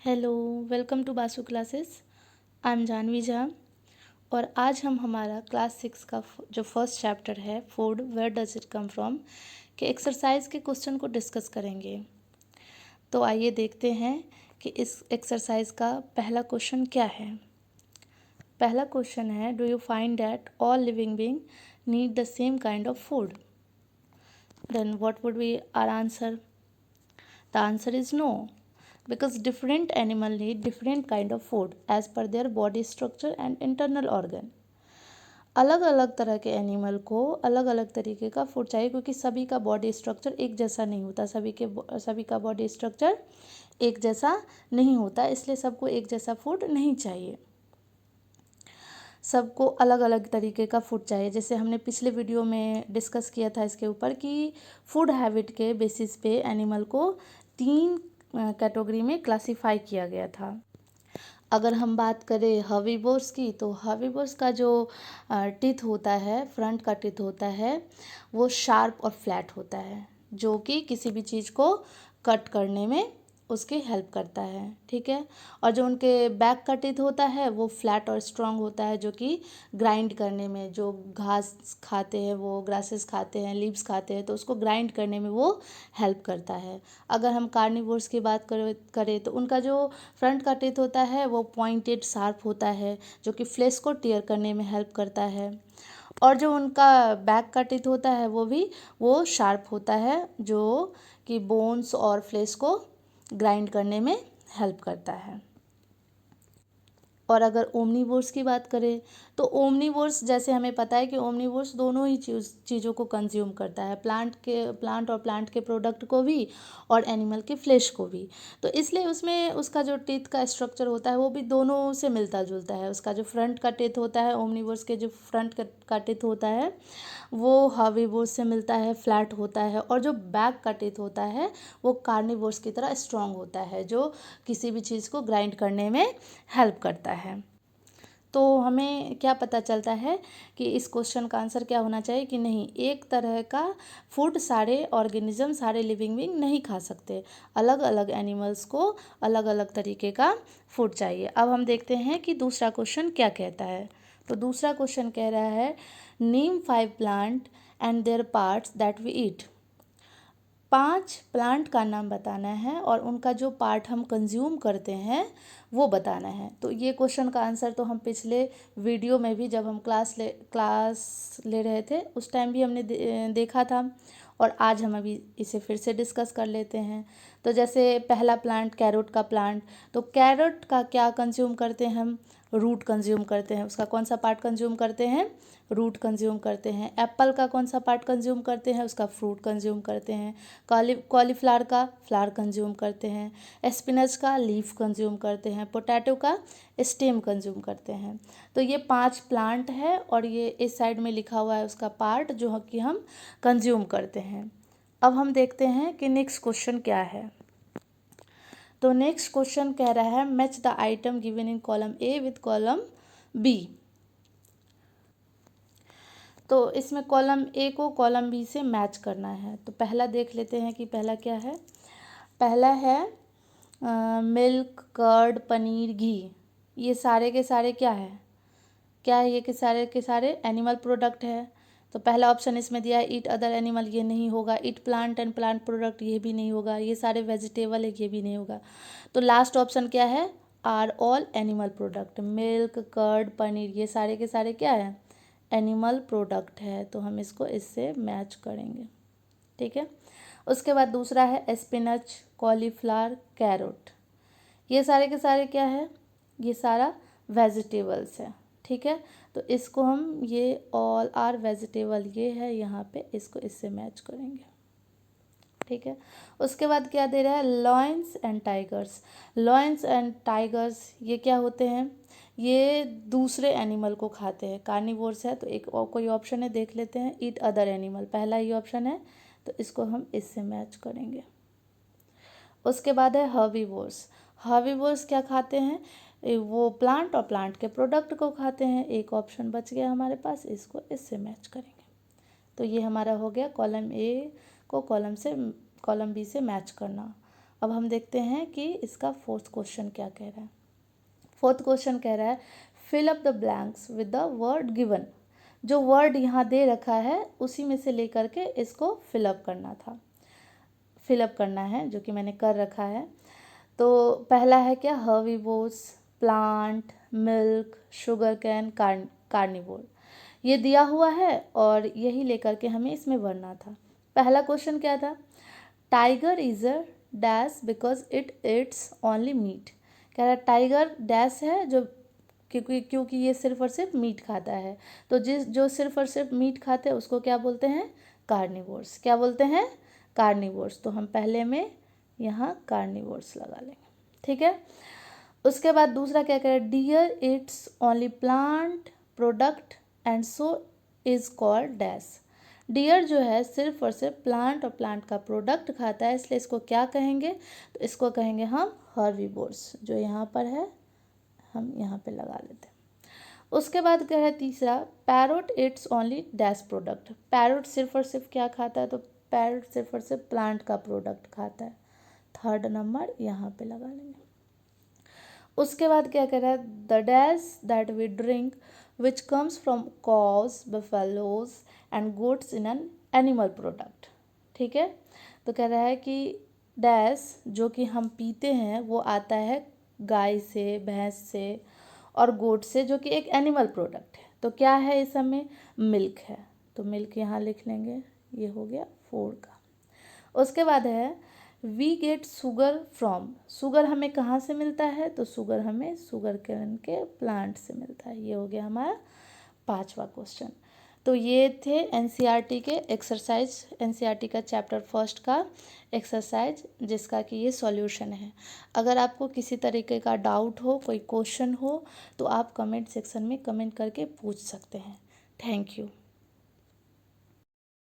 Hello, welcome to Basu classes. I am Jahnavi Jha और आज हम हमारा क्लास 6 का जो फर्स्ट चैप्टर है food where does it come from के एक्सरसाइज के क्वेश्चन को डिस्कस करेंगे। तो आइए देखते हैं कि इस एक्सरसाइज का पहला क्वेश्चन क्या है। पहला क्वेश्चन है, do you find that all living being need the same kind of food? Then what would be our answer? The answer is no, because different animal need different kind of food as per their body structure and internal organ। अलग अलग तरह के animal को अलग अलग तरीके का food चाहिए क्योंकि सभी का बॉडी स्ट्रक्चर एक जैसा नहीं होता। सभी का बॉडी स्ट्रक्चर एक जैसा नहीं होता, इसलिए सबको एक जैसा फूड नहीं चाहिए। सबको अलग अलग तरीके का फूड चाहिए। जैसे हमने पिछले वीडियो में डिस्कस किया था इसके ऊपर कि फूड हैबिट के बेसिस पे एनिमल को 3 कैटेगरी में क्लासिफाई किया गया था। अगर हम बात करें हर्बीवोर्स की, तो हर्बीवोर्स का जो टीथ होता है, फ्रंट का टीथ होता है, वो शार्प और फ्लैट होता है, जो कि किसी भी चीज़ को कट करने में उसकी हेल्प करता है। ठीक है। और जो उनके बैक का टीथ होता है वो फ्लैट और स्ट्रांग होता है, जो कि ग्राइंड करने में, जो घास खाते हैं, वो ग्रासेस खाते हैं, लीव्स खाते हैं, तो उसको ग्राइंड करने में वो हेल्प करता है। अगर हम कार्निवोर्स की बात करें तो उनका जो फ्रंट का टीथ होता है वो पॉइंटेड शार्प होता है, जो कि फ्लेश को टीयर करने में हेल्प करता है। और जो उनका बैक का टीथ होता है वो शार्प होता है, जो कि बोन्स और फ्लेश को ग्राइंड करने में हेल्प करता है। और अगर ओमनीवोर्स की बात करें तो ओमनीवोर्स, जैसे हमें पता है कि ओमनीवोर्स दोनों ही चीज़ों को कंज्यूम करता है, प्लांट और प्लांट के प्रोडक्ट को भी और एनिमल के फ्लेश को भी। तो इसलिए उसमें उसका जो टीथ का स्ट्रक्चर होता है वो भी दोनों से मिलता जुलता है। उसका जो फ्रंट का टीथ होता है, ओमनीवोर्स के जो फ्रंट का टीथ होता है वो हर्बीवोर्स से मिलता है, फ्लैट होता है। और जो बैक का टीथ होता है वो कार्निवोर्स की तरह स्ट्रांग होता है, जो किसी भी चीज़ को ग्राइंड करने में हेल्प करता है। तो हमें क्या पता चलता है कि इस क्वेश्चन का आंसर क्या होना चाहिए कि नहीं, एक तरह का फूड सारे ऑर्गेनिज्म, सारे लिविंग बीइंग नहीं खा सकते। अलग अलग एनिमल्स को अलग अलग तरीके का फूड चाहिए। अब हम देखते हैं कि दूसरा क्वेश्चन क्या कहता है। तो दूसरा क्वेश्चन कह रहा है, name 5 plant and their parts that we eat. 5 plant का नाम बताना है और उनका जो पार्ट हम कंज्यूम करते हैं वो बताना है। तो ये क्वेश्चन का आंसर तो हम पिछले वीडियो में भी, जब हम क्लास ले रहे थे उस टाइम भी हमने देखा था, और आज हम अभी इसे फिर से डिस्कस कर लेते हैं। तो जैसे पहला प्लांट कैरोट का प्लांट, तो कैरोट का क्या कंज्यूम करते हैं हम? रूट कंज्यूम करते हैं। उसका कौन सा पार्ट कंज्यूम करते हैं? रूट कंज्यूम करते हैं। एप्पल का कौन सा पार्ट कंज्यूम करते हैं? उसका फ्रूट कंज्यूम करते हैं। कॉलीफ्लावर का फ्लावर कंज्यूम करते हैं। स्पिनच का लीफ कंज्यूम करते हैं। पोटैटो का स्टेम कंज्यूम करते हैं। तो ये 5 प्लांट है और ये इस साइड में लिखा हुआ है उसका पार्ट जो कि हम कंज्यूम करते हैं। अब हम देखते हैं कि नेक्स्ट क्वेश्चन क्या है। तो नेक्स्ट क्वेश्चन कह रहा है, match the item given in column A with column B. तो इसमें कॉलम ए को कॉलम बी से मैच करना है। तो पहला देख लेते हैं कि पहला क्या है। पहला है मिल्क, कर्ड, पनीर, घी। ये सारे के सारे क्या है? क्या है ये? कि सारे के सारे एनिमल प्रोडक्ट है। तो पहला ऑप्शन इसमें दिया है, ईट अदर एनिमल, ये नहीं होगा। ईट प्लांट एंड प्लांट प्रोडक्ट, ये भी नहीं होगा। ये सारे वेजिटेबल है, ये भी नहीं होगा। तो लास्ट ऑप्शन क्या है? Are all animal product. Milk, curd, paneer, ये सारे के सारे क्या है? एनिमल प्रोडक्ट है। तो हम इसको इससे मैच करेंगे। ठीक है। उसके बाद दूसरा है स्पिनच, कॉलीफ्लावर, कैरोट। ये सारे के सारे क्या है? ये सारा वेजिटेबल्स है। ठीक है। तो इसको हम, ये ऑल आर वेजिटेबल ये है यहाँ पे, इसको इससे मैच करेंगे। ठीक है। उसके बाद क्या दे रहा है? Lions and tigers. Lions and tigers ये क्या होते हैं? ये दूसरे एनिमल को खाते हैं, कार्निवोर्स है। तो एक और कोई ऑप्शन है, देख लेते हैं। ईट अदर एनिमल, पहला ही ऑप्शन है, तो इसको हम इससे मैच करेंगे। उसके बाद है हर्बीवोर्स। हर्बीवोर्स क्या खाते हैं? वो प्लांट और प्लांट के प्रोडक्ट को खाते हैं। एक ऑप्शन बच गया हमारे पास, इसको इससे मैच करेंगे। तो ये हमारा हो गया कॉलम ए को कॉलम बी से मैच करना। अब हम देखते हैं कि इसका फोर्थ क्वेश्चन क्या कह रहा है। फोर्थ क्वेश्चन कह रहा है fill up the blanks with the word given. जो वर्ड यहाँ दे रखा है उसी में से लेकर के इसको फिलअप करना है, जो कि मैंने कर रखा है। तो पहला है क्या, herbivores, plant, milk, sugar cane, carnivore. ये दिया हुआ है और यही लेकर के हमें इसमें भरना था। पहला क्वेश्चन क्या था, tiger is a dash because it eats only meat. कह रहा है टाइगर डैश है जो क्योंकि ये सिर्फ और सिर्फ मीट खाता है। तो जो सिर्फ और सिर्फ मीट खाते हैं उसको क्या बोलते हैं, कार्निवोर्स। क्या बोलते हैं, कार्निवोर्स। तो हम पहले में यहाँ कार्निवोर्स लगा लेंगे, ठीक है। उसके बाद दूसरा क्या करें, deer eats only plant product and so is called dash. Deer जो है सिर्फ और सिर्फ प्लांट और प्लांट का प्रोडक्ट खाता है, इसलिए इसको क्या कहेंगे, तो इसको कहेंगे हम हर्बीवोर्स। जो यहाँ पर है हम यहाँ पे लगा लेते हैं। उसके बाद क्या है तीसरा, parrot it's only dash product. Parrot सिर्फ और सिर्फ क्या खाता है, तो पैरोट सिर्फ और सिर्फ प्लांट का प्रोडक्ट खाता है। थर्ड नंबर यहाँ पे लगा लेंगे। उसके बाद क्या कह रहा है, the dash that we drink which comes from cows, buffaloes and goats in an animal product. ठीक है, तो कह रहा है कि डैश जो कि हम पीते हैं वो आता है गाय से, भैंस से और गोट से, जो कि एक एनिमल प्रोडक्ट है। तो क्या है इस समय, मिल्क है। तो मिल्क यहाँ लिख लेंगे, ये हो गया 4 का। उसके बाद है we get sugar from. Sugar हमें कहाँ से मिलता है, तो शुगर हमें शुगर केन के प्लांट से मिलता है। ये हो गया हमारा 5वां क्वेश्चन। तो ये थे एनसीईआरटी के एक्सरसाइज, एनसीईआरटी का चैप्टर 1 का एक्सरसाइज, जिसका कि ये सॉल्यूशन है। अगर आपको किसी तरीके का डाउट हो, कोई क्वेश्चन हो, तो आप कमेंट सेक्शन में कमेंट करके पूछ सकते हैं। Thank you.